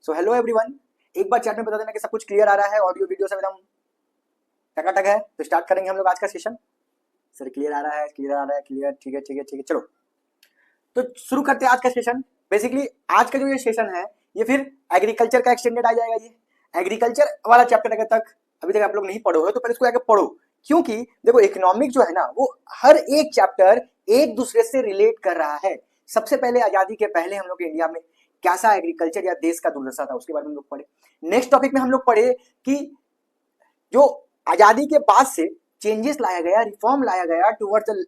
So hello everyone, एक बार chat में बता देना कि सब कुछ क्लियर आ रहा है, ऑडियो वीडियो सब एकदम टकाटक है। तो स्टार्ट करेंगे हम लोग आज का सेशन। सर क्लियर आ रहा है, क्लियर आ रहा है, क्लियर, ठीक है ठीक है ठीक है। चलो तो शुरू करते हैं आज का सेशन। बेसिकली आज का जो ये सेशन है ये फिर एग्रीकल्चर का एक्सटेंडेड आ जाएगा। ये एग्रीकल्चर वाला चैप्टर अगर तक अभी तक आप लोग नहीं पढ़ो हो तो पहले इसको आगे पढ़ो, क्योंकि देखो इकोनॉमिक जो है ना वो हर एक चैप्टर एक दूसरे से रिलेट कर रहा है। सबसे पहले आजादी के पहले हम लोग इंडिया में कैसा एग्रीकल्चर या देश का दुर्दशा था उसके बारे में हम लोग पढ़े। नेक्स्ट टॉपिक में हम लोग पढ़े कि जो आजादी के बाद से चेंजेस लाया गया, रिफॉर्म लाया गया टुवर्ड्स द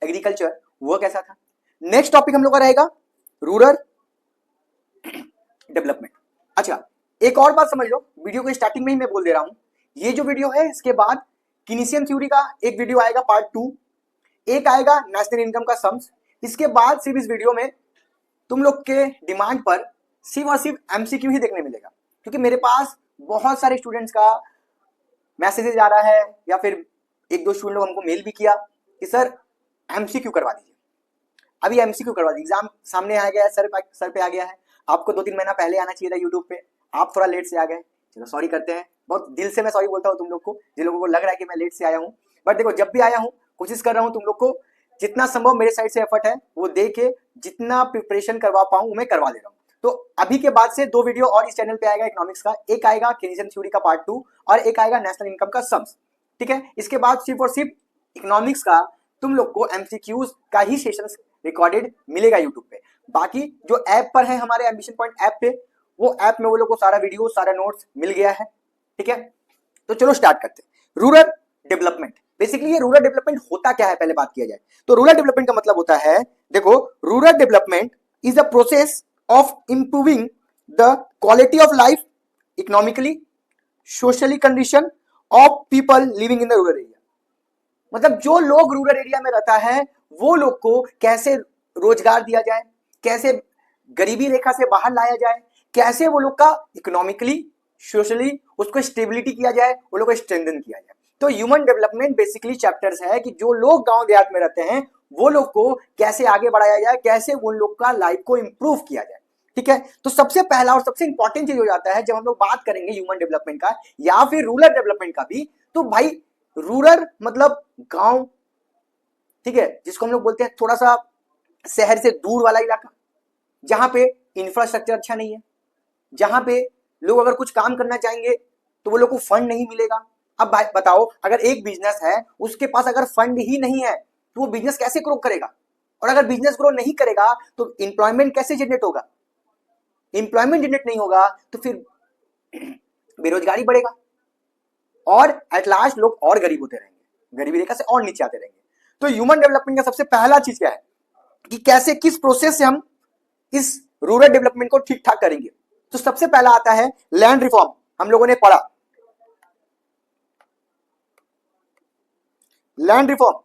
एग्रीकल्चर, वो कैसा था। नेक्स्ट टॉपिक हम लोग का रहेगा रूरल डेवलपमेंट। अच्छा एक और बात समझ लो, वीडियो को स्टार्टिंग में ही मैं बोल दे रहा हूं, ये जो वीडियो है इसके बाद कीनेसियन थ्योरी का एक वीडियो आएगा पार्ट 2, एक आएगा नेशनल इनकम का सम्स। इसके बाद सिर्फ इस वीडियो में तुम लोग के डिमांड पर सिर्फ और सिर्फ एमसीक्यू ही देखने मिलेगा, क्योंकि मेरे पास बहुत सारे स्टूडेंट्स का मैसेजेस आ रहा है या फिर एक दो स्टूडेंट लोग हमको मेल भी किया कि सर एमसीक्यू करवा दीजिए। अभी एमसीक्यू करवा दीजिए, एग्जाम सामने आ गया है, सर पे आ गया है। आपको 2-3 महीना पहले आना चाहिए था यूट्यूब पे, आप थोड़ा लेट से आ गए। चलो सॉरी करते हैं, बहुत दिल से मैं सॉरी बोलता हूँ तुम लोग को जिन लोगों को लग रहा है कि मैं लेट से आया हूँ। बट देखो जब भी आया हूँ कोशिश कर रहा हूँ तुम लोग को जितना संभव मेरे साइड से एफर्ट है वो दे के जितना प्रिपरेशन करवा पाऊँ मैं करवा दे रहा हूँ। तो अभी के बाद से 2 वीडियो और इस चैनल पे आएगा इकोनॉमिक्स का, एक आएगा कीनेसियन थ्योरी का पार्ट 2 और एक आएगा नेशनल इनकम का सम्स, ठीक है। इसके बाद सिर्फ और सिर्फ इकोनॉमिक्स का तुम लोग को एमसीक्यूज का ही सेशन रिकॉर्डेड मिलेगा यूट्यूब पे। बाकी जो ऐप पर है हमारे एम्बिशन पॉइंट ऐप पे, वो ऐप में वो लोग को सारा वीडियो सारा नोट्स मिल गया है, ठीक है। तो चलो स्टार्ट करते हैं। रूरल डेवलपमेंट, बेसिकली ये रूरल डेवलपमेंट होता क्या है पहले बात किया जाए तो रूरल डेवलपमेंट का मतलब होता है, देखो rural development is a process of improving the quality of life economically socially condition of people living in the rural area. मतलब जो लोग रूरल एरिया में रहता है वो लोग को कैसे रोजगार दिया जाए, कैसे गरीबी रेखा से बाहर लाया जाए, कैसे वो लोग का इकोनॉमिकली सोशली उसको स्टेबिलिटी किया जाए, वो लोग को स्ट्रेंथन किया जाए। तो ह्यूमन डेवलपमेंट बेसिकली चैप्टर्स है कि जो लोग गांव देहात में रहते हैं वो लोग को कैसे आगे बढ़ाया जाए, कैसे उन लोग का लाइफ को इंप्रूव किया जाए, ठीक है। तो सबसे पहला और सबसे इंपॉर्टेंट चीज हो जाता है जब हम लोग बात करेंगे ह्यूमन डेवलपमेंट का या फिर रूरल डेवलपमेंट का भी, तो भाई रूरल मतलब गांव, ठीक है, जिसको हम लोग बोलते हैं थोड़ा सा शहर से दूर वाला इलाका, जहां पे इंफ्रास्ट्रक्चर अच्छा नहीं है, जहां पे लोग अगर कुछ काम करना चाहेंगे तो वो लोग को फंड नहीं मिलेगा। अब भाई बताओ अगर एक बिजनेस है उसके पास अगर फंड ही नहीं है तो वो बिजनेस कैसे ग्रो करेगा, और अगर बिजनेस ग्रो नहीं करेगा तो एम्प्लॉयमेंट कैसे जनरेट होगा, एम्प्लॉयमेंट जनरेट नहीं होगा तो फिर बेरोजगारी बढ़ेगा और एट लास्ट लोग और गरीब होते रहेंगे, गरीबी रेखा से और नीचे आते रहेंगे। तो ह्यूमन डेवलपमेंट का सबसे पहला चीज क्या है कि कैसे किस प्रोसेस से हम इस रूरल डेवलपमेंट को ठीक ठाक करेंगे। तो सबसे पहला आता है लैंड रिफॉर्म। हम लोगों ने पढ़ा लैंड रिफॉर्म,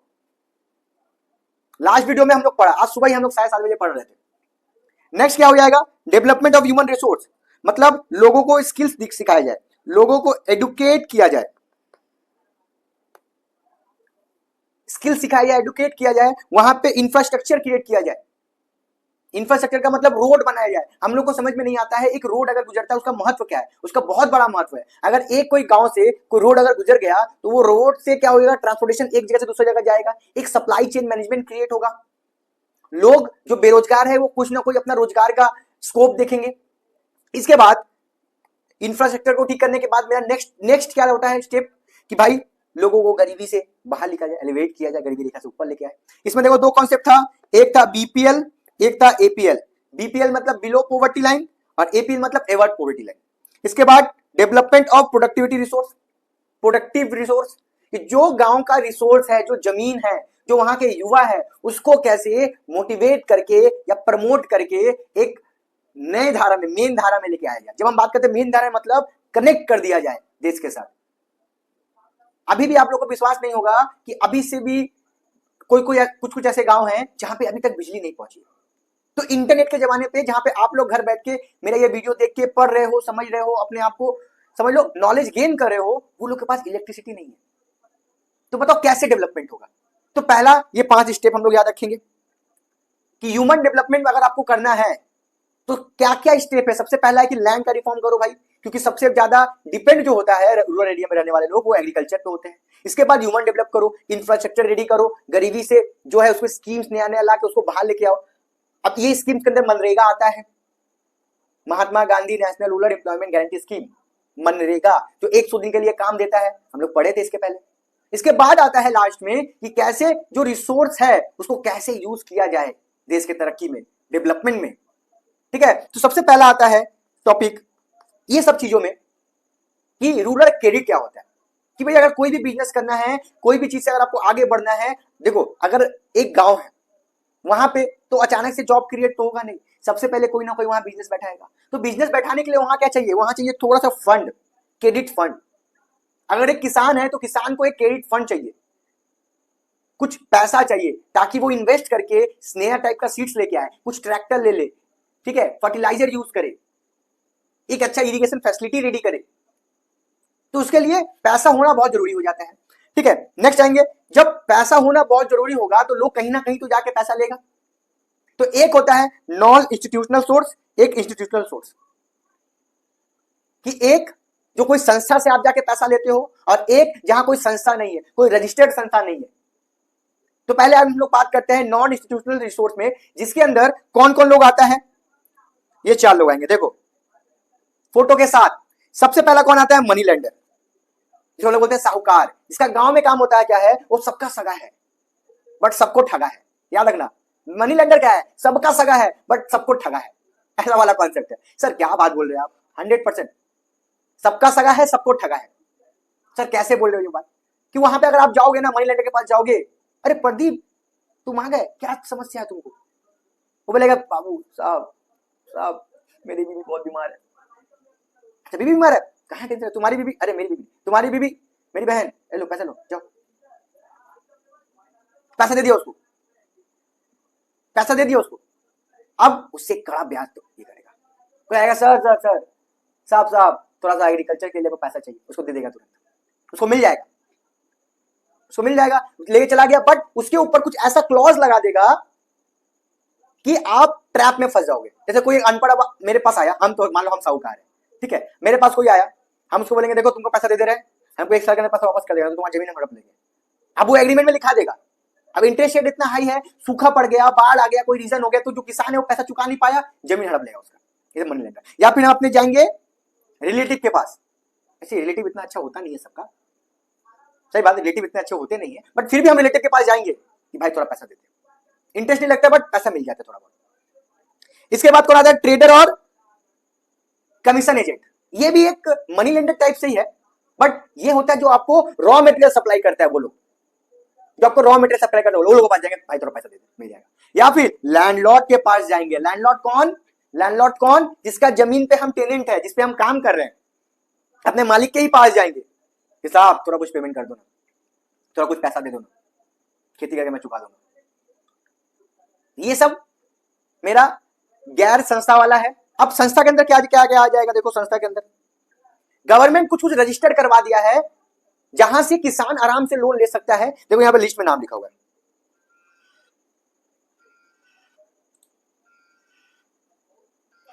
लास्ट वीडियो में हम लोग पढ़ा, आज सुबह ही हम लोग 7:30 बजे पढ़ रहे थे। नेक्स्ट क्या हो जाएगा, डेवलपमेंट ऑफ ह्यूमन रिसोर्स, मतलब लोगों को स्किल्स सिखाया जाए, लोगों को एडुकेट किया जाए, स्किल सिखाया जाए, एडुकेट किया जाए, वहां पे इंफ्रास्ट्रक्चर क्रिएट किया जाए। इंफ्रास्ट्रक्चर का मतलब रोड बनाया जाए। हम लोग को समझ में नहीं आता है एक रोड अगर गुजरता है उसका महत्व क्या है, उसका बहुत बड़ा महत्व है। अगर एक कोई गांव से कोई रोड अगर गुजर गया तो वो रोड से क्या होगा, ट्रांसपोर्टेशन एक जगह से दूसरी जगह जाएगा, एक सप्लाई चेन मैनेजमेंट क्रिएट होगा, लोग जो बेरोजगार है वो कुछ ना कुछ अपना रोजगार का स्कोप देखेंगे। इसके बाद इंफ्रास्ट्रक्चर को ठीक करने के बाद मेरा नेक्स्ट क्या होता है स्टेप कि भाई लोगों को गरीबी से बाहर निकाला जाए, एलिवेट किया जाए, गरीबी रेखा से ऊपर लेके आए। इसमें देखो 2 कॉन्सेप्ट था, एक था बीपीएल, एक था एपीएल। बीपीएल मतलब बिलो पॉवर्टी लाइन और एपीएल मतलब एवर्ड पॉवर्टी लाइन। इसके बाद development of productivity resource, productive resource, कि जो गांव का रिसोर्स है, जो जमीन है, जो वहां के युवा है, उसको कैसे मोटिवेट करके या प्रमोट करके एक नए धारा में, मेन धारा में लेके आया जाए। जब हम बात करते हैं मेन धारा मतलब कनेक्ट कर दिया जाए देश के साथ। अभी भी आप लोगों को विश्वास नहीं होगा कि अभी से भी कोई कुछ ऐसे गांव हैं जहां पे अभी तक बिजली नहीं पहुंची। तो इंटरनेट के जमाने पे जहां पे आप लोग घर बैठ के मेरा ये वीडियो देख के पढ़ रहे हो, समझ रहे हो, अपने आप को समझ लो नॉलेज गेन कर रहे हो, वो लोग के पास इलेक्ट्रिसिटी नहीं है। तो बताओ कैसे डेवलपमेंट होगा। तो पहला ये 5 स्टेप हम लोग याद रखेंगे कि ह्यूमन डेवलपमेंट अगर आपको करना है तो क्या क्या स्टेप है? सबसे पहला है कि लैंड का रिफॉर्म करो भाई, क्योंकि सबसे ज्यादा डिपेंड जो होता है रूरल एरिया में रहने वाले लोग वो एग्रीकल्चर पे होते हैं। इसके बाद ह्यूमन डेवलप करो, इंफ्रास्ट्रक्चर रेडी करो, गरीबी से जो है उसमें स्कीम्स नया नया ला के उसको बाहर लेके आओ। अब ये स्कीम्स के अंदर मनरेगा आता है, Mahatma Gandhi national rural employment guarantee scheme, MNREGA, जो 100 दिन के लिए काम देता है, हम लोग पढ़े थे इसके पहले। इसके बाद आता है लास्ट में कि कैसे जो रिसोर्स है उसको कैसे यूज किया जाए देश के तरक्की में, डेवलपमेंट में। ठीक है, तो सबसे पहला आता है टॉपिक ये सब चीजों में कि रूरल क्रेडिट क्या होता है। कि भाई अगर कोई भी बिजनेस करना है, कोई भी चीज से अगर आपको आगे बढ़ना है, देखो अगर एक गांव है वहां पे तो अचानक से जॉब क्रिएट तो होगा नहीं, सबसे पहले कोई ना कोई वहां बिजनेस बैठाएगा। तो बिजनेस बैठाने के लिए वहां क्या चाहिए? वहां चाहिए थोड़ा सा फंड, क्रेडिट फंड। अगर एक किसान है तो किसान को एक क्रेडिट फंड चाहिए, कुछ पैसा चाहिए ताकि वो इन्वेस्ट करके स्नेहा टाइप का सीड्स लेके आए, कुछ ट्रैक्टर ले ले, ठीक है, फर्टिलाइजर यूज करे, एक अच्छा इरिगेशन फैसिलिटी रेडी करे। तो उसके लिए पैसा होना बहुत जरूरी हो जाता है। ठीक है, नेक्स्ट आएंगे, जब पैसा होना बहुत जरूरी होगा तो लोग कहीं ना कहीं तो जाके पैसा लेगा। तो एक होता है नॉन इंस्टीट्यूशनल सोर्स, एक इंस्टीट्यूशनल सोर्स। कि एक जो कोई संस्था से आप जाके पैसा लेते हो और एक जहां कोई संस्था नहीं है, कोई रजिस्टर्ड संस्था नहीं है। तो पहले हम लोग बात करते हैं नॉन इंस्टीट्यूशनल रिसोर्स में, जिसके अंदर कौन कौन लोग आता है? ये 4 लोग आएंगे, देखो फोटो के साथ। सबसे पहला कौन आता है? मनी लेंडर, जिसको लोग बोलते हैं साहूकार, जिसका गांव में काम होता है क्या है? वो सबका सगा है बट सबको ठगा है। याद रखना, मनी लेंडर क्या है? सबका सगा है बट सबको ठगा है, ऐसा वाला कॉन्सेप्ट है। सर क्या बात बोल रहे हैं आप? 100% सबका सगा है, सबको ठगा है। सर कैसे बोल रहे हो ये बात? कि वहां पे अगर आप जाओगे ना, मनी लेंडर के पास जाओगे, अरे प्रदीप तुम आ गए, क्या समस्या है तुमको? वो बोलेगा बाबू साहब साहब मेरी बीवी बहुत बीमार है। अच्छा बीवी बीमार है, कहाँ टेंशन है? तुम्हारी बीवी? अरे मेरी बीवी। तुम्हारी बीवी? मेरी बहन। लो पैसा लो, जाओ पैसा दे दिया उसको, पैसा दे दिया उसको। अब उससे कड़ा ब्याज तो ये करेगा, कोई आएगा सर सर सर साहब साहब थोड़ा सा एग्रीकल्चर के लिए पैसा चाहिए, उसको दे देगा तुरंत, उसको मिल जाएगा, उसको मिल जाएगा, लेके चला गया। बट उसके ऊपर कुछ ऐसा क्लॉज लगा देगा कि आप ट्रैप में फंस जाओगे। जैसे कोई अनपढ़ मेरे पास आया, हम तो मान लो हम साहूकार है, ठीक है, मेरे पास कोई आया, हम उसको बोलेंगे देखो तुमको पैसा दे रहे हैं, हमको 1 साल के अंदर पैसा वापस कर देगा तो तुम्हारी जमीन हम हड़प लेंगे। अब वो एग्रीमेंट में लिखा देगा। अब इंटरेस्ट रेट इतना हाई है, सूखा पड़ गया, बाढ़ आ गया, कोई रीजन हो गया, तो जो किसान है वो पैसा चुका नहीं पाया, जमीन हड़प लेगा उसका, ये मनी लेंडर। या फिर हम अपने जाएंगे रिलेटिव के पास। ऐसे रिलेटिव इतना अच्छा होता नहीं है सबका, सही बात है, रिलेटिव इतने अच्छे होते नहीं है, बट फिर भी हम रिलेटिव के पास जाएंगे कि भाई थोड़ा पैसा देते, इंटरेस्ट नहीं लगता बट पैसा मिल जाता है थोड़ा बहुत। इसके बाद कौन आता है? ट्रेडर और कमीशन एजेंट। ये भी एक मनी लेंडर टाइप से ही है, बट ये होता है जो आपको रॉ मटेरियल सप्लाई करता है, वो लोग जो आपको रॉ मटेरियल सप्लाई करता है वो लोगों के पास जाएंगे, भाई थोड़ा पैसा दे दे, मिल जाएगा। या फिर लैंडलॉर्ड के पास जाएंगे। लैंडलॉर्ड कौन? लैंडलॉर्ड कौन? जिसका जमीन पे हम टेनेंट है, जिसपे हम काम कर रहे हैं, अपने मालिक के ही पास जाएंगे कि साहब थोड़ा कुछ पेमेंट कर दो ना, थोड़ा कुछ पैसा दे दो ना, खेती करके मैं चुका दूंगा। ये सब मेरा गैर संस्था वाला है। अब संस्था के अंदर क्या क्या क्या आ जाएगा? देखो संस्था के अंदर गवर्नमेंट कुछ कुछ रजिस्टर्ड करवा दिया है जहां से किसान आराम से लोन ले सकता है। देखो यहां पे लिस्ट में नाम लिखा हुआ है,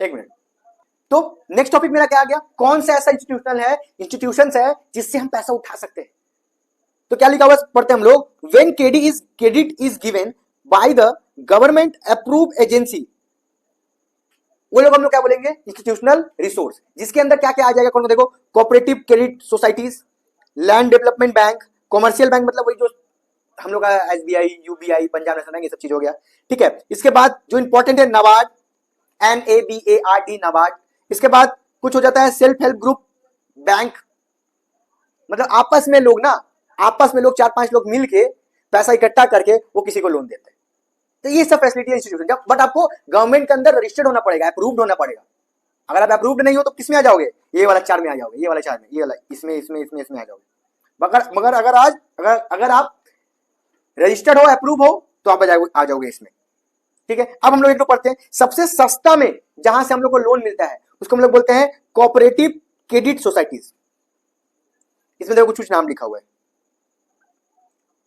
एक मिनट। तो नेक्स्ट टॉपिक मेरा क्या आ गया? कौन सा ऐसा इंस्टीट्यूशंस है जिससे हम पैसा उठा सकते हैं? तो क्या लिखा हुआ पढ़ते हैं हम लोग, when credit is given by the government approve agency, वो लोग हम लोग क्या बोलेंगे? इंस्टीट्यूशनल रिसोर्स, जिसके अंदर क्या क्या आ जाएगा? कौन? देखो cooperative credit societies, land development bank, commercial bank, मतलब वही जो हम लोग का SBI, UBI, Punjab national bank, ये सब चीज हो गया, ठीक है। इसके बाद जो इंपॉर्टेंट है नाबार्ड, NABARD नाबार्ड। इसके बाद कुछ हो जाता है सेल्फ हेल्प ग्रुप बैंक, मतलब आपस में लोग ना, आपस में लोग 4-5 लोग मिलके पैसा इकट्ठा करके वो किसी को लोन देते हैं। तो ये सब फैसिलिटी इंस्टीट्यूशन जब, बट आपको गवर्नमेंट के अंदर रजिस्टर्ड होना पड़ेगा, अप्रूव्ड होना पड़ेगा। अगर आप अप्रूव्ड नहीं हो तो किसमें आ जाओगे? ये वाला 4 में आ जाओगे, ये वाला 4 में, ये वाला इसमें इसमें इसमें इसमें आ जाओगे। मगर अगर आप रजिस्टर्ड हो, अप्रूव हो, तो आप आ जाओगे इसमें, ठीक है। अब हम लोग एक लोग पढ़ते हैं सबसे सस्ता में जहां से हम लोग को लोन मिलता है, उसको हम लोग बोलते हैं कोऑपरेटिव क्रेडिट सोसाइटीज। इसमें देखो कुछ नाम लिखा हुआ है।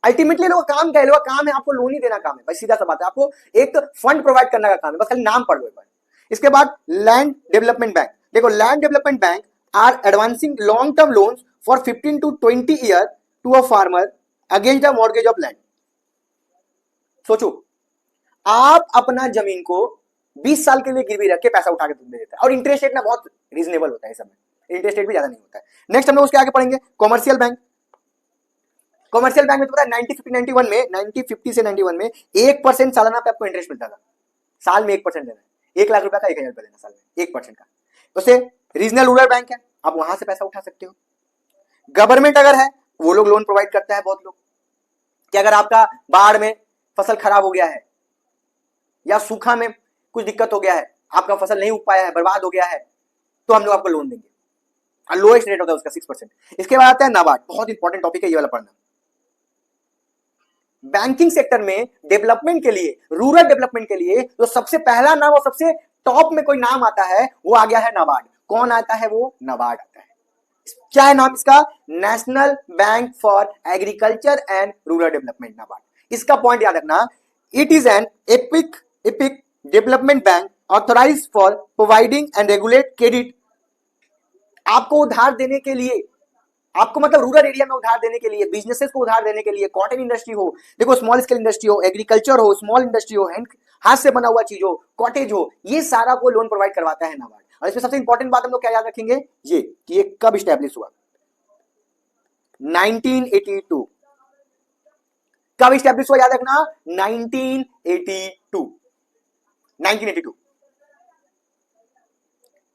अल्टीमेटली लोग काम क्या है? लोग काम है आपको लोन ही देना काम है भाई, सीधा सा बात है, आपको एक फंड प्रोवाइड करने का काम है, बस खाली नाम पढ़ लो एक बार। इसके बाद लैंड डेवलपमेंट बैंक, देखो land development bank are advancing long term loans for 15 to 20 year to a farmer against the mortgage of land. सोचो, आप अपना जमीन को 20 साल के लिए गिरवी रख के पैसा उठा के दे देता है, और इंटरेस्ट रेट ना बहुत रीजनेबल होता है, सब में इंटरेस्ट रेट भी ज्यादा नहीं होता है। नेक्स्ट हम लोग उसके आगे पढ़ेंगे कॉमर्शियल बैंक। कॉमर्शियल बैंक में तो पता है 90-50 में 90-50 से 91 में 1% सालाना पे आपको इंटरेस्ट मिलता था। साल में 1% देना है, 1 लाख रुपया का 1,000 रुपया देना साल में 1% का। उससे रीजनल रूरल बैंक है, आप वहां से पैसा उठा सकते हो। गवर्नमेंट अगर है वो लोग लोन प्रोवाइड करता है बहुत लोग, कि अगर आपका बाढ़ में फसल खराब हो गया है या सूखा में कुछ दिक्कत हो गया है, आपका फसल नहीं उग पाया है, बर्बाद हो गया है, तो हम लोग आपको लोन देंगे, और लोएस्ट रेट होता है उसका 6%। इसके बाद आता है नाबार्ड, बहुत इंपॉर्टेंट टॉपिक है ये वाला पढ़ना। बैंकिंग सेक्टर में डेवलपमेंट के लिए, रूरल डेवलपमेंट के लिए जो सबसे पहला नाम और सबसे टॉप में कोई नाम आता है वो आ गया है नाबार्ड। कौन आता है? वो नाबार्ड आता है। क्या है नाम इसका? National bank for agriculture and rural development, NABARD. इसका पॉइंट याद रखना, it is an epic development bank authorize for providing and regulate credit. आपको उधार देने के लिए, आपको मतलब रूरल एरिया में उधार देने के लिए, बिजनेसेस को उधार देने के लिए, कॉटन इंडस्ट्री हो, देखो स्मॉल स्केल इंडस्ट्री हो, एग्रीकल्चर हो, स्मॉल इंडस्ट्री हो, हाथ से बना हुआ चीज हो, कॉटेज हो, ये सारा को लोन प्रोवाइड करवाता है नाबार्ड। और इसमें सबसे इंपॉर्टेंट बात हम लोग क्या याद रखेंगे, ये कि ये कब स्टैब्लिश हुआ? 1982। कब स्टैब्लिश हुआ याद रखना, 1982।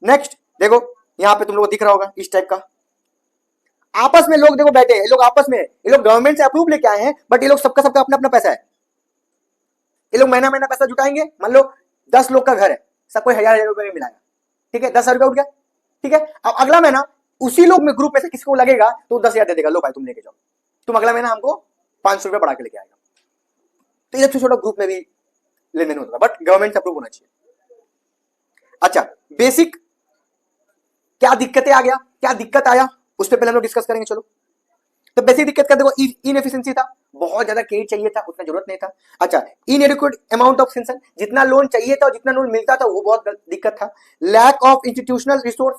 नेक्स्ट देखो, यहां पे तुम लोग को दिख रहा होगा इस टाइप का, आपस में लोग देखो बैठे हैं, ये लोग आपस में, ये लोग गवर्नमेंट से अप्रूव लेके आए हैं, बट ये लोग सबका सबका अपना अपना पैसा है। ये लोग महीना महीना पैसा जुटाएंगे, मान लो 10 लोग का घर है, सबको 1,000 रुपए में मिलाएगा, ठीक है, 10,000 रुपया उठ गया, ठीक है। अब अगला महीना उसी लोग में, ग्रुप में से किसी को लगेगा तो 10,000 दे देगा, लो भाई तुम लेके जाओ, तुम अगला महीना हमको 500 रुपया बढ़ा के लेके आएगा। तो ये छोटा ग्रुप में भी लेन देन होता है, बट गवर्नमेंट से अप्रूव होना चाहिए। अच्छा, बेसिक क्या दिक्कतें आ गया, क्या दिक्कत आया, उस पर पहले हम लोग डिस्कस करेंगे। चलो, तो बेसिक दिक्कत का देखो, इनएफिशिएंसी था, बहुत ज्यादा क्रेडिट चाहिए था, उतना जरूरत नहीं था। अच्छा, इनएडिक्वेट अमाउंट ऑफ सेंशन, जितना लोन चाहिए था और जितना लोन मिलता था वो बहुत दिक्कत था। लैक ऑफ इंस्टीट्यूशनल रिसोर्स,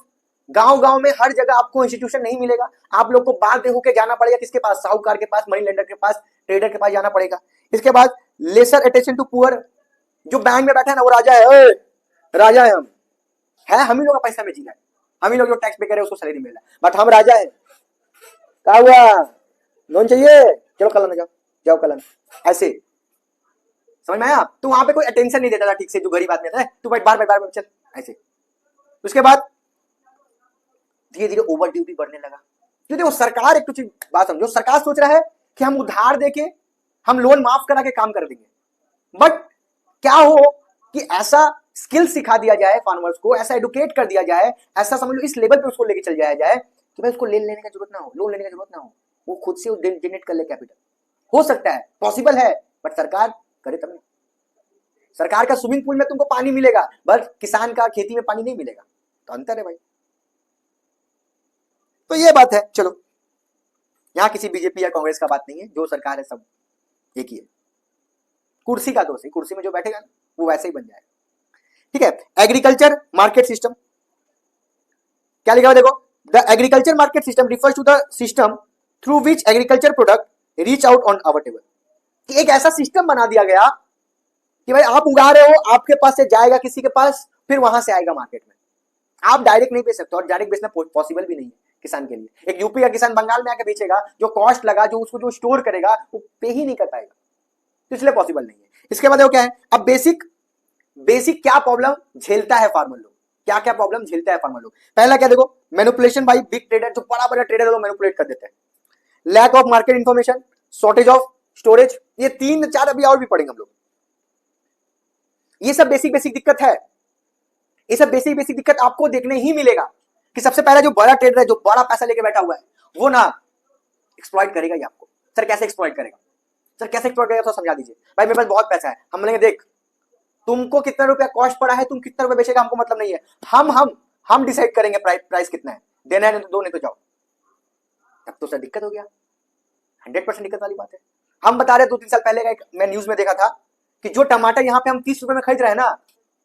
गांव-गांव में हर जगह आपको इंस्टीट्यूशन नहीं मिलेगा, आप लोग को बाहर होकर जाना पड़ेगा, किसके पास? साहूकार के पास, मनी लेंडर के पास, ट्रेडर के पास जाना पड़ेगा। इसके बाद लेसर अटेंशन टू पुअर, जो बैंक में बैठा है ना वो राजा है, राजा है, हम ही लोग का पैसा में जीना है, हम ही लोग जो टैक्स पे कर रहे हैं उसको सैलरी मिल रहा है, बट हम राजा है। क्या हुआ, लोन चाहिए, चलो कल ना, जाओ जाओ कल, ऐसे समझ में आया? तो वहां पे कोई अटेंशन नहीं देता था ठीक से, जो गरीब आदमी है, तू बैठ बार चल, ऐसे। उसके बाद धीरे धीरे ओवर ड्यू भी बढ़ने लगा, जो देखो सरकार, एक चीज बात समझो, सरकार सोच रहा है कि हम उधार देके हम लोन माफ करा के काम कर देंगे, बट क्या हो कि ऐसा स्किल सिखा दिया जाए फार्मर्स को, ऐसा एडुकेट कर दिया जाए, ऐसा समझ लो इस लेवल पे उसको लेके चल जाया जाए कि भाई उसको लोन लेने की जरूरत ना हो, लोन लेने की जरूरत ना हो, वो खुद से जनरेट कर ले कैपिटल। हो सकता है, पॉसिबल है, बट सरकार करे तब नहीं। सरकार का स्विमिंग पूल में तुमको पानी मिलेगा, बट किसान का खेती में पानी नहीं मिलेगा, तो अंतर है भाई। तो ये बात है। चलो, यहां किसी बीजेपी या कांग्रेस का बात नहीं है, जो सरकार है सब एक ही है, कुर्सी का दोष है, कुर्सी में जो बैठेगा वो वैसे ही बन जाएगा, ठीक है। एग्रीकल्चर मार्केट सिस्टम क्या लिखा है देखो, the agriculture market system refers to the system through which agriculture product reach out on our table. एक ऐसा सिस्टम बना दिया गया कि भाई आप उगा रहे हो, आपके पास से जाएगा किसी के पास, फिर वहां से आएगा मार्केट में, आप डायरेक्ट नहीं बेच सकते, और डायरेक्ट बेचना पॉसिबल भी नहीं है किसान के लिए। एक यूपी का किसान बंगाल में आके बेचेगा, जो कॉस्ट लगा, जो उसको जो स्टोर करेगा, वो पे ही नहीं कर पाएगा, तो इसलिए पॉसिबल नहीं है। इसके बाद क्या है, अब बेसिक क्या प्रॉब्लम झेलता है फार्मर लोग, क्या क्या प्रॉब्लम झेलता है फार्मर लोग। पहला क्या देखो, मैनिपुलेशन बाय बिग ट्रेडर, जो बड़ा ट्रेडर है वो मैनिपुलेट कर देते हैं। Lack of market information, shortage of storage, ये 3-4 अभी और भी पढ़ेंगे हम लोग। ये सब बेसिक दिक्कत है, ये सब बेसिक दिक्कत आपको देखने ही मिलेगा कि सबसे पहला जो बड़ा ट्रेडर है, जो बड़ा पैसा लेके बैठा हुआ है, वो ना एक्सप्लॉइट करेगा ही आपको। सर कैसे एक्सप्लॉइट करेगा, सर कैसे एक्सप्लॉइट करेगा, तो समझा दीजिए। भाई मेरे पास बहुत पैसा है, हम बोलेंगे देख तुमको कितना रुपया कॉस्ट पड़ा है, तुम कितना रुपया बेचेगा हमको मतलब नहीं है, हम डिसाइड करेंगे प्राइस कितना है, देना है तो दो, नहीं तो जाओ। तब तो सर दिक्कत हो गया, 100% दिक्कत वाली बात है। हम बता रहे 2-3 साल पहले का एक मैं न्यूज में देखा था कि जो टमाटर यहाँ पे हम 30 रुपए में खरीद रहे हैं ना,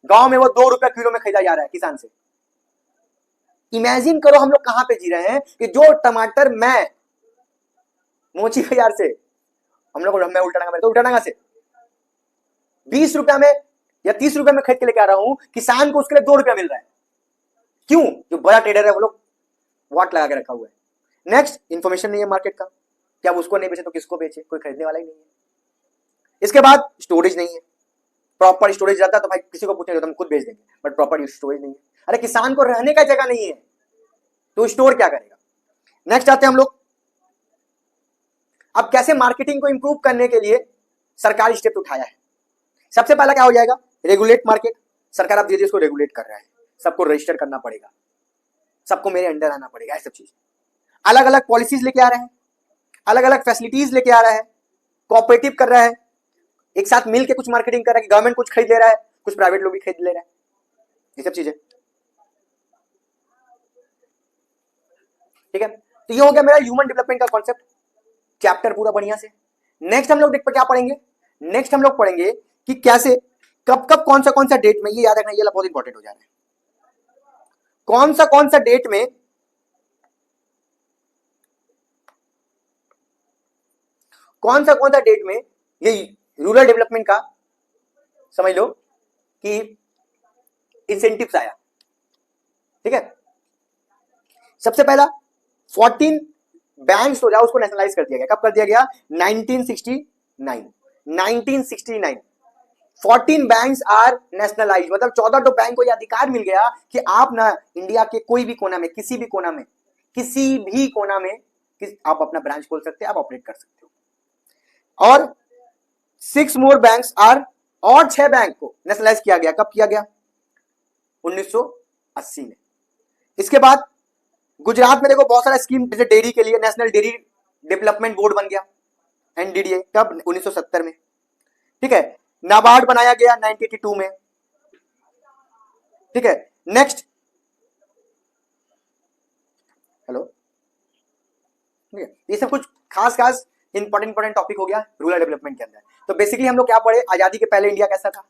गांव में वो 2 रुपया किलो में खरीदा जा रहा है किसान से। इमेजिन करो हम लोग कहां पे जी रहे हैं कि जो टमाटर मैं मोची बाजार से हम लोग, मैं उल्टाडांगा से 20 रुपया में या 30 रुपया में खरीद के लेके आ रहा हूं, किसान को उसके लिए 2 रुपया मिल रहा है। क्यों? जो बड़ा ट्रेडर है वो लोग वाट लगा के रखा हुआ है। नेक्स्ट, इंफॉर्मेशन नहीं है मार्केट का, क्या उसको नहीं बेचे तो किसको बेचे, कोई खरीदने वाला ही नहीं है। इसके बाद स्टोरेज नहीं है, प्रॉपर स्टोरेज रहता तो भाई किसी को पूछने तो हम खुद बेच देंगे, बट प्रॉपर स्टोरेज नहीं है। अरे किसान को रहने का जगह नहीं है तो स्टोर क्या करेगा। नेक्स्ट आते हैं हम लोग, अब कैसे मार्केटिंग को इंप्रूव करने के लिए सरकार स्टेप उठाया है। सबसे पहला क्या हो जाएगा, रेगुलेट मार्केट। सरकार अब धीरे धीरे इसको रेगुलेट कर रहा है, सबको रजिस्टर करना पड़ेगा, सबको मेरे अंडर आना पड़ेगा, ये सब चीज। अलग अलग पॉलिसीज लेके आ रहे हैं, अलग अलग फैसिलिटीज लेके आ रहा है, कोऑपरेटिव कर रहा है, एक साथ मिल के कुछ मार्केटिंग कर रहा है कि गवर्नमेंट कुछ खरीद ले रहा है, कुछ प्राइवेट लोग भी खरीद ले रहा है, ये सब चीजें। ठीक है, तो ये हो गया मेरा ह्यूमन डेवलपमेंट का कॉन्सेप्ट, चैप्टर पूरा बढ़िया से। नेक्स्ट हम लोग क्या पढ़ेंगे, नेक्स्ट हम लोग पढ़ेंगे कि कैसे कब कब कौन सा डेट में, ये याद रखना, ये बहुत इंपॉर्टेंट हो जा रहा है, कौन सा डेट में कौन सा डेट में ये रूरल डेवलपमेंट का समझ लो कि इंसेंटिव्स आया। ठीक है, सबसे पहला 14 बैंक्स हो जाओ उसको नेशनलाइज कर दिया गया। कब कर दिया गया? 1969 14 बैंक्स आर नेशनलाइज, मतलब 14 तो बैंक को यह अधिकार मिल गया कि आप ना इंडिया के कोई भी कोना में, किसी भी कोना में आप अपना ब्रांच खोल सकते हैं, आप ऑपरेट कर सकते हो। और 6 मोर बैंक्स आर, और 6 बैंक को नेशनलाइज किया गया। कब किया गया? 1980 में। इसके बाद गुजरात में देखो बहुत सारा स्कीम, जैसे डेयरी के लिए नेशनल डेयरी डेवलपमेंट बोर्ड बन गया, एनडीडीए, कब? 1970 में। ठीक है, नाबार्ड बनाया गया 1982 में। ठीक है, नेक्स्ट, हेलो, ठीक है, ये सब कुछ खास इंपॉर्टेंट टॉपिक हो गया रूरल डेवलपमेंट के अंदर। तो बेसिकली हम लोग क्या पढ़े, आजादी के पहले इंडिया कैसा था,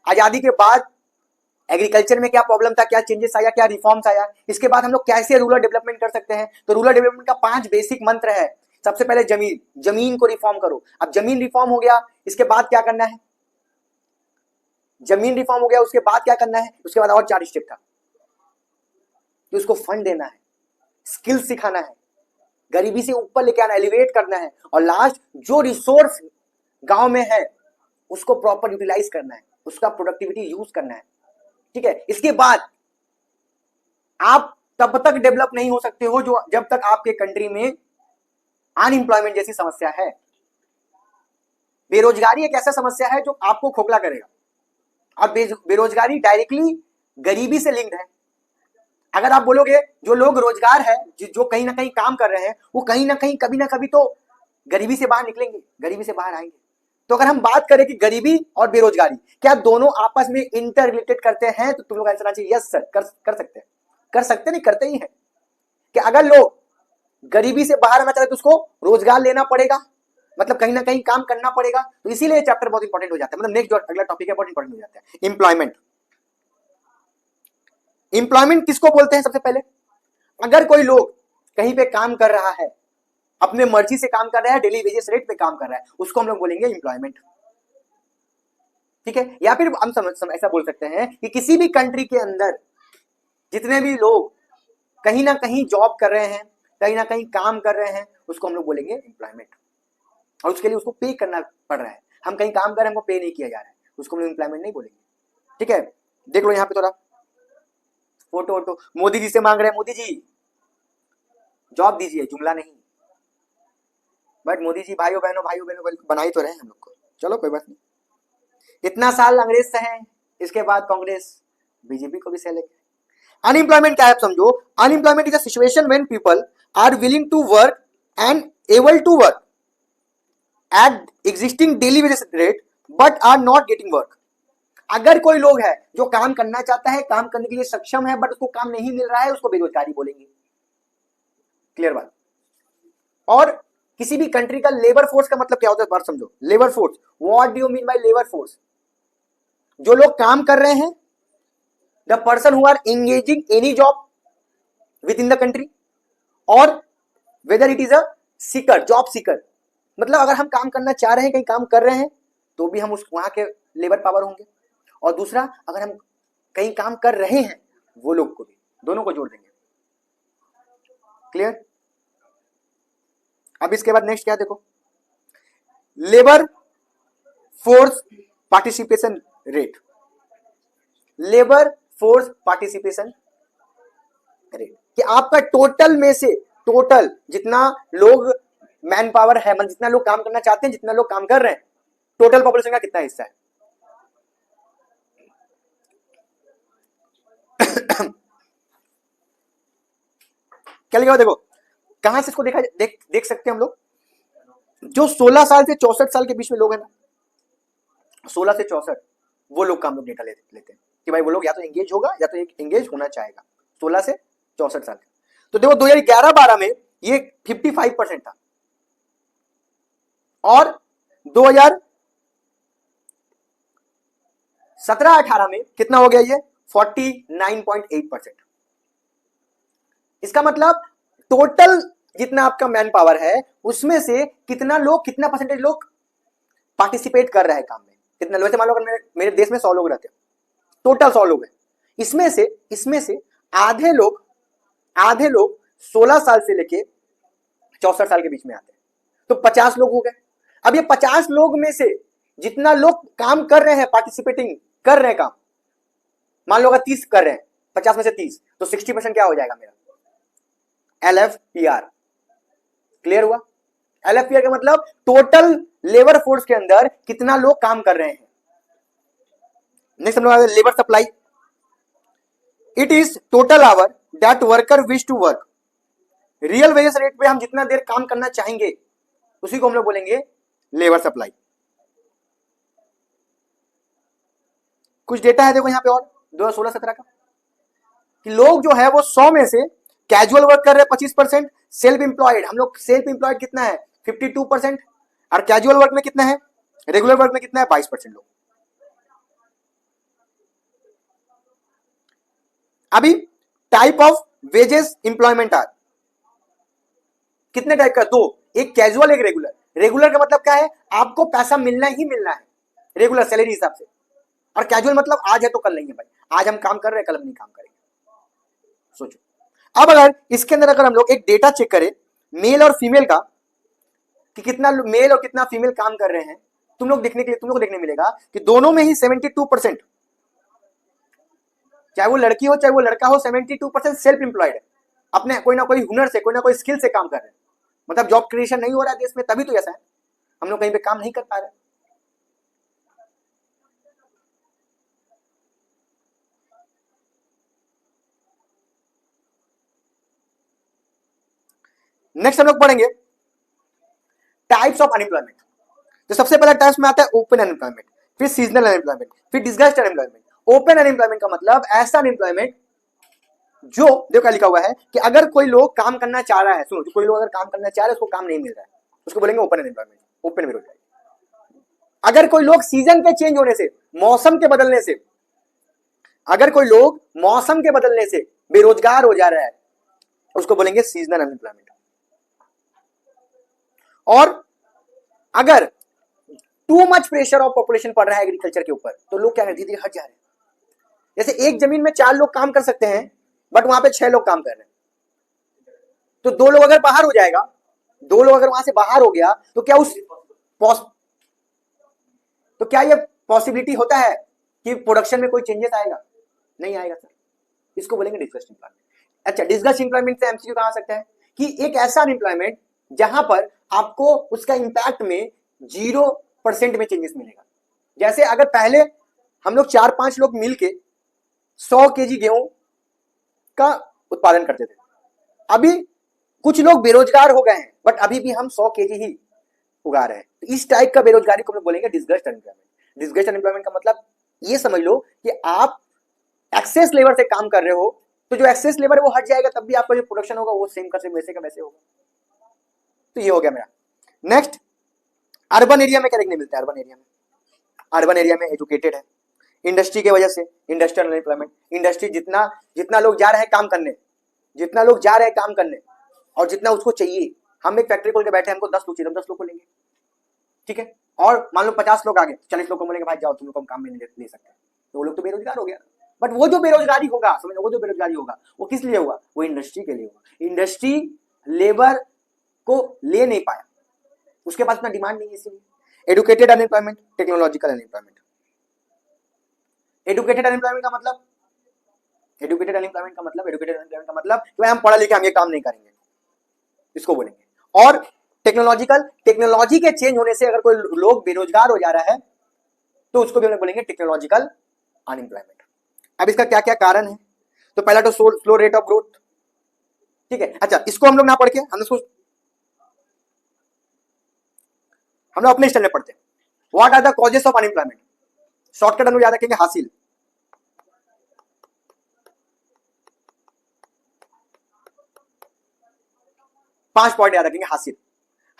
आजादी के बाद एग्रीकल्चर में क्या प्रॉब्लम था, क्या चेंजेस आया, क्या रिफॉर्म्स आया, इसके बाद हम लोग कैसे रूरल डेवलपमेंट कर सकते हैं। तो रूरल डेवलपमेंट का 5 बेसिक मंत्र है। सबसे पहले जमीन को रिफॉर्म करो। अब जमीन रिफॉर्म हो गया, इसके बाद क्या करना है, जमीन रिफॉर्म हो गया, उसके बाद क्या करना है, उसके बाद और 4 स्टेप था कि उसको फंड देना है, स्किल सिखाना है, गरीबी से ऊपर लेके आना, एलिवेट करना है, और लास्ट जो रिसोर्स गांव में है उसको प्रॉपर यूटिलाइज करना है, उसका प्रोडक्टिविटी यूज करना है। ठीक है, इसके बाद आप तब तक डेवलप नहीं हो सकते हो जो जब तक आपके कंट्री में अनएम्प्लॉयमेंट जैसी समस्या है। बेरोजगारी एक ऐसा समस्या है जो आपको खोखला करेगा, और बेरोजगारी डायरेक्टली गरीबी से लिंक्ड है। अगर आप बोलोगे जो लोग रोजगार है, जो कहीं ना कहीं काम कर रहे हैं, वो कहीं ना कहीं कभी ना कभी तो गरीबी से बाहर निकलेंगे, गरीबी से बाहर आएंगे। तो अगर हम बात करें कि गरीबी और बेरोजगारी क्या दोनों आपस में इंटर रिलेटेड करते हैं, तो तुम लोग आंसर आना चाहिए यस सर, कर सकते नहीं, करते ही हैं। कि अगर लोग गरीबी से बाहर आना चाहते तो उसको रोजगार लेना पड़ेगा, मतलब कहीं ना कहीं काम करना पड़ेगा। तो इसीलिए चैप्टर बहुत इंपॉर्टेंट हो जाता है, मतलब नेक्स्ट जो अगला टॉपिक है बहुत इंपॉर्टेंट हो जाता है। एम्प्लॉयमेंट किसको बोलते हैं? सबसे पहले, अगर कोई लोग कहीं पे काम कर रहा है, अपने मर्जी से काम कर रहा है, डेली वेजेस रेट पे काम कर रहा है, उसको हम लोग बोलेंगे एम्प्लॉयमेंट। ठीक है, या फिर हम ऐसा बोल सकते हैं कि किसी भी कंट्री के अंदर जितने भी लोग कहीं ना कहीं जॉब कर रहे हैं, कहीं ना कहीं काम कर रहे हैं, उसको हम लोग बोलेंगे एम्प्लॉयमेंट। और उसके लिए उसको पे करना पड़ रहा है, हम कहीं काम कर रहे हैं, हमको पे नहीं किया जा रहा है, उसको हम लोग एम्प्लॉयमेंट नहीं बोलेंगे। ठीक है, देख लो यहाँ पे थोड़ा फोटो मोदी जी से मांग रहे हैं, मोदी जी जॉब दीजिए, जुमला नहीं, बट मोदी जी भाइयों बहनों बना ही तो रहे हैं हम लोग को। चलो कोई बात नहीं, इतना साल अंग्रेज सहे, इसके बाद कांग्रेस बीजेपी को भी सह लेंगे। अनएम्प्लॉयमेंट क्या है समझो, unemployment is a situation when people are willing to work and able to work at existing daily wages rate but are not getting work. अगर कोई लोग है जो काम करना चाहता है, काम करने के लिए सक्षम है, बट उसको काम नहीं मिल रहा है, उसको बेरोजगारी बोलेंगे। क्लियर बात। और किसी भी कंट्री का लेबर फोर्स का मतलब क्या होता है, बात समझो। Labour force, what do you mean by labour force? जो लोग काम कर रहे हैं the person who are engaging any job within the country, और whether it is a seeker, job seeker, मतलब अगर हम काम करना चाह रहे हैं, कहीं काम कर रहे हैं, तो भी हम उस वहां के लेबर पावर होंगे, और दूसरा अगर हम कहीं काम कर रहे हैं वो लोग को भी, दोनों को जोड़ देंगे। क्लियर? अब इसके बाद नेक्स्ट क्या देखो, labour force participation rate, labour force participation rate कि आपका टोटल में से, टोटल जितना लोग मैन पावर है, मतलब जितना लोग काम करना चाहते हैं, जितना लोग काम कर रहे हैं, टोटल पॉपुलेशन का कितना हिस्सा है। क्या लिखा हुआ देखो, कहां से इसको देखा देख सकते हैं हम लोग, जो 16 साल से 64 साल के बीच में लोग हैं ना, 16 से 64, वो लोग का हम लोग डेटा लेते हैं कि भाई वो लोग या तो एंगेज होगा या तो एंगेज होना चाहेगा, 16 से 64 साल। तो देखो 2011-12 में ये 55% था, और 2017-18 में कितना हो गया ये 49.8%। इसका मतलब टोटल जितना आपका मैन पावर है उसमें से कितना लोग, कितना परसेंटेज लोग पार्टिसिपेट कर रहे हैं काम में, कितना लोग, मान लो अगर मेरे देश में 100 लोग रहते हैं, टोटल 100 लोग हैं, इसमें से आधे लोग 16 साल से लेके 64 साल के बीच में आते हैं, तो 50 लोग हो गए। अब ये 50 लोग में से जितना लोग काम कर रहे हैं, पार्टिसिपेटिंग कर रहे हैं काम, मान लो अगर 30 कर रहे हैं, 50 में से 30, तो 60% क्या हो जाएगा मेरा, LFPR। क्लियर हुआ? LFPR का मतलब टोटल लेबर फोर्स के अंदर कितना लोग काम कर रहे हैं। नेक्स्ट हम लोग labour supply, it is total hour that worker wish to work, real wages rate पे हम जितना देर काम करना चाहेंगे उसी को हम लोग बोलेंगे लेबर सप्लाई। कुछ डेटा है देखो यहाँ पे और 2016-17 का, कि लोग जो है वो 100 में से कैजुअल वर्क कर रहे हैं 25%, सेल्फ एम्प्लॉयड, हम लोग सेल्फ एम्प्लॉयड कितना है 52%, और कैजुअल वर्क में कितना है, रेगुलर वर्क में कितना है 22% लोग। अभी type of wages employment are, कितने टाइप का, दो, एक कैजुअल एक रेगुलर। रेगुलर का मतलब क्या है, आपको पैसा मिलना ही मिलना है रेगुलर सैलरी हिसाब से, और कैजुअल मतलब आज है तो कल नहीं है भाई, आज हम काम कर रहे हैं कल हम नहीं काम करेंगे। सोचो अब अगर इसके अंदर अगर हम लोग एक डेटा चेक करें मेल और फीमेल का, कि कितना मेल और कितना फीमेल काम कर रहे हैं, तुम लोग को देखने मिलेगा कि दोनों में ही 72%, चाहे वो लड़की हो चाहे वो लड़का हो, 72% सेल्फ एम्प्लॉयड है, अपने कोई ना कोई हुनर से, कोई ना कोई स्किल से काम कर रहे हैं। मतलब जॉब क्रिएशन नहीं हो रहा है देश में, तभी तो ऐसा है, हम लोग कहीं पे काम नहीं कर पा रहे। नेक्स्ट हम लोग पढ़ेंगे टाइप्स ऑफ अनएम्प्लॉयमेंट। तो सबसे पहला टाइप्स में आता है ओपन अनएम्प्लॉयमेंट, फिर सीजनल अनएम्प्लॉयमेंट, फिर डिस्गस्ड अनएम्प्लॉयमेंट। ओपन अनएम्प्लॉयमेंट का मतलब ऐसा अनएम्प्लॉयमेंट जो, देखो क्या लिखा हुआ है कि अगर कोई लोग काम करना चाह रहा है, सुनो, तो कोई लोग अगर काम करना चाह रहे हैं उसको काम नहीं मिल रहा है, उसको बोलेंगे ओपन अनएम्प्लॉयमेंट, ओपन बेरोजगारी। अगर कोई लोग सीजन के चेंज होने से, मौसम के बदलने से, अगर कोई लोग मौसम के बदलने से बेरोजगार हो जा रहा है उसको बोलेंगे सीजनल अनएम्प्लॉयमेंट। और अगर too much pressure of population पड़ रहा है एग्रीकल्चर के ऊपर, तो लोग क्या धीरे धीरे हट जा रहे हैं। जैसे एक जमीन में 4 लोग काम कर सकते हैं बट वहां पे 6 लोग काम कर रहे हैं, तो 2 लोग अगर बाहर हो जाएगा, 2 लोग अगर वहां से बाहर हो गया, तो क्या तो क्या ये पॉसिबिलिटी होता है कि प्रोडक्शन में कोई चेंजेस आएगा? नहीं आएगा सर, इसको बोलेंगे डिस्गस्ट एम्प्लॉयमेंट। अच्छा, डिस्गस्ट एम्प्लॉयमेंट से एमसीक्यू कहां आ सकता है कि एक ऐसा अनएम्प्लॉयमेंट जहां पर आपको उसका इंपैक्ट में 0% में चेंजेस मिलेगा। जैसे अगर पहले हम लोग 4-5 लोग मिलके 100 केजी गेहूं का उत्पादन करते थे, अभी कुछ लोग बेरोजगार हो गए हैं बट अभी भी हम 100 केजी ही उगा रहे हैं, तो इस टाइप का बेरोजगारी को हम लोग बोलेंगे डिस्गस्ट अनएम्प्लॉयमेंट। डिस्गस्ट अनएम्प्लॉयमेंट का मतलब ये समझ लो कि आप एक्सेस लेबर से काम कर रहे हो, तो जो एक्सेस लेबर है वो हट जाएगा, तब भी आपका जो प्रोडक्शन होगा वो सेम का सेम वैसे का वैसे होगा। तो ये हो गया मेरा। नेक्स्ट, अर्बन एरिया में क्या देखने मिलता है? अर्बन एरिया में एजुकेटेड है, इंडस्ट्री के वजह से इंडस्ट्रियल अनएम्प्लॉयमेंट, इंडस्ट्री जितना जितना लोग जा रहे हैं काम करने, जितना लोग जा रहे हैं काम करने और जितना उसको चाहिए, हम एक फैक्ट्री खोल के बैठे, हमको 10 लोग चाहिए, हम 10 लोग को लेंगे, ठीक है। और मान लो 50 लोग आ गए, 40 लोग को बोलेंगे भाई जाओ तुम लोग को हम काम में नहीं ले सकते, तो वो लोग तो बेरोजगार हो गया। बट वो जो बेरोजगारी होगा, समझ, वो जो बेरोजगारी होगा वो किस लिए होगा, वो इंडस्ट्री के लिए होगा। इंडस्ट्री लेबर को ले नहीं पाया, उसके पास इतना डिमांड नहीं है, इसीलिए। Educated unemployment, technological unemployment. Educated unemployment का मतलब, एडुकेटेड अनएम्प्लॉयमेंट का मतलब, एडुकेटेड अनएम्प्लॉयमेंट का मतलब कि भाई हम पढ़ा लिखे, हम ये काम नहीं करेंगे, इसको बोलेंगे। और टेक्नोलॉजिकल, टेक्नोलॉजी के चेंज होने से अगर कोई लोग बेरोजगार हो जा रहा है तो उसको भी हम बोलेंगे टेक्नोलॉजिकल अनएम्प्लॉयमेंट। अब इसका क्या क्या कारण है, तो पहला तो स्लो रेट ऑफ ग्रोथ, ठीक है। अच्छा, इसको हम लोग ना पढ़ के हम लोग अपने स्टाइल में पढ़ते हैं। What are the causes of unemployment, shortcut हम लोग याद रखेंगे हासिल, पांच पॉइंट याद रखेंगे। हासिल,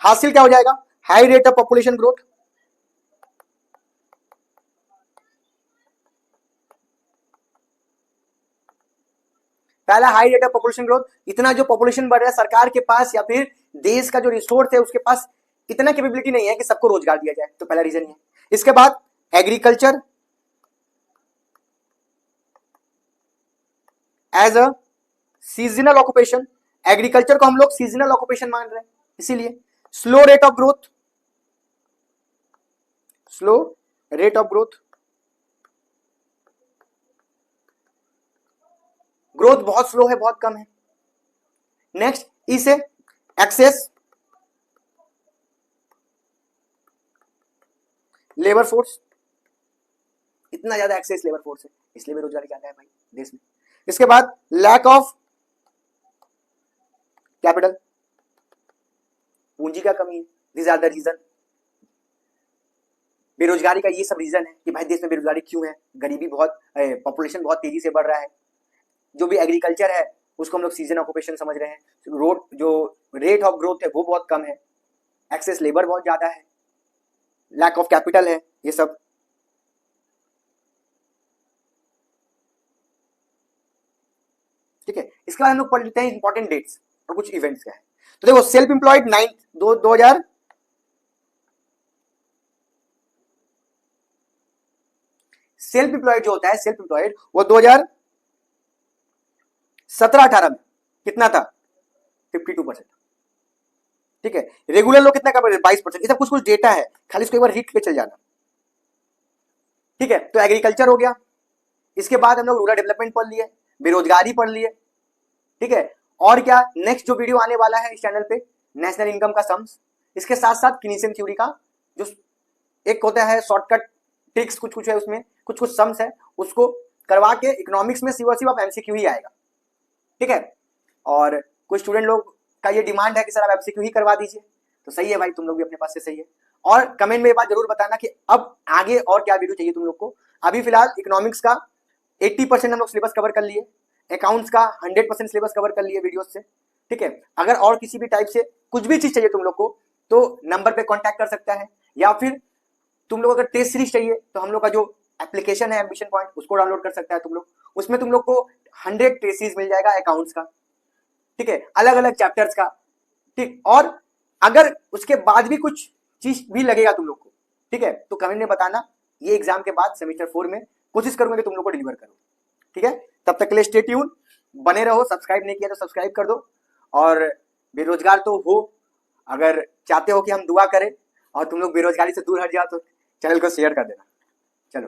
हासिल क्या हो जाएगा, high rate of population growth, पहला high rate of population growth, इतना जो पॉपुलेशन बढ़ रहा है सरकार के पास या फिर देश का जो रिसोर्स है उसके पास इतना कैपेबिलिटी नहीं है कि सबको रोजगार दिया जाए, तो पहला रीजन है। इसके बाद agriculture as a seasonal occupation, agriculture को हम लोग सीजनल ऑक्यूपेशन मान रहे हैं, इसीलिए slow rate of growth, slow rate of growth, growth बहुत स्लो है, बहुत कम है। नेक्स्ट इसे एक्सेस लेबर फोर्स, इतना ज्यादा एक्सेस लेबर फोर्स है इसलिए बेरोजगारी ज्यादा है भाई देश में। इसके बाद लैक ऑफ कैपिटल, पूंजी का कमी है, दिस आर द रीजन। बेरोजगारी का ये सब रीजन है कि भाई देश में बेरोजगारी क्यों है, गरीबी बहुत, पॉपुलेशन बहुत तेजी से बढ़ रहा है। जो भी एग्रीकल्चर है उसको हम लोग सीजन ऑक्यूपेशन समझ रहे हैं, रोड जो रेट ऑफ ग्रोथ है वो बहुत कम है, एक्सेस लेबर बहुत ज्यादा है, लैक ऑफ कैपिटल है, ये सब। ठीक है, इसके बाद हम लोग पढ़ लेते हैं इंपॉर्टेंट डेट्स और कुछ इवेंट्स का है। तो देखो सेल्फ एम्प्लॉयड 9/2/2000, सेल्फ एम्प्लॉयड जो होता है, सेल्फ एम्प्लॉयड वो 2017-18 में कितना था, 52%। ठीक है, रेगुलर लोग कितना कम, 22%। ये सब कुछ कुछ डेटा है, खाली इसको एक बार रीड पे चल जाना। ठीक है, तो एग्रीकल्चर हो गया। इसके बाद हम लोग रूरल डेवलपमेंट पढ़ लिए, बेरोजगारी पढ़ लिए। ठीक है, और क्या, नेक्स्ट जो वीडियो आने वाला है इस चैनल पे, नेशनल इनकम का सम्स, इसके साथ साथ कीनेसियन थ्योरी का जो एक होता है शॉर्टकट ट्रिक्स, कुछ कुछ है उसमें, कुछ कुछ सम्स है, उसको करवा के इकोनॉमिक्स में सिर्फ आप एमसीक्यू ही आएगा। ठीक है, और कुछ स्टूडेंट लोग का ये डिमांड है कि सर आप एमसीक्यू ही करवा दीजिए, तो सही है भाई, तुम लोग भी अपने पास से सही है। और कमेंट में ये बात जरूर बताना कि अब आगे और क्या वीडियो चाहिए तुम लोग को। अभी फिलहाल इकोनॉमिक्स का 80% हम लोग सिलेबस कवर कर लिए, अकाउंट्स का 100% सिलेबस कवर कर लिए वीडियो से। ठीक है, अगर और किसी भी टाइप से कुछ भी चीज चाहिए तुम लोग को तो नंबर पे कांटेक्ट कर सकता है, या फिर तुम लोग अगर टेस्ट सीरीज चाहिए तो हम लोग का जो एप्लीकेशन है एम्बिशन पॉइंट, उसको डाउनलोड कर सकता है तुम लोग, उसमें तुम लोग को 100 टेस्ट सीरीज मिल जाएगा अकाउंट्स का। ठीक है, अलग अलग चैप्टर्स का। ठीक, और अगर उसके बाद भी कुछ चीज भी लगेगा तुम लोग को, ठीक है, तो कमेंट में बताना, ये एग्जाम के बाद सेमेस्टर 4 में कोशिश करूंगा कि तुम लोग को डिलीवर करूं। ठीक है, तब तक के लिए स्टे ट्यून, बने रहो, सब्सक्राइब नहीं किया तो सब्सक्राइब कर दो। और बेरोजगार तो हो, अगर चाहते हो कि हम दुआ करें और तुम लोग बेरोजगारी से दूर हट जाओ तो चैनल को शेयर कर देना। चलो।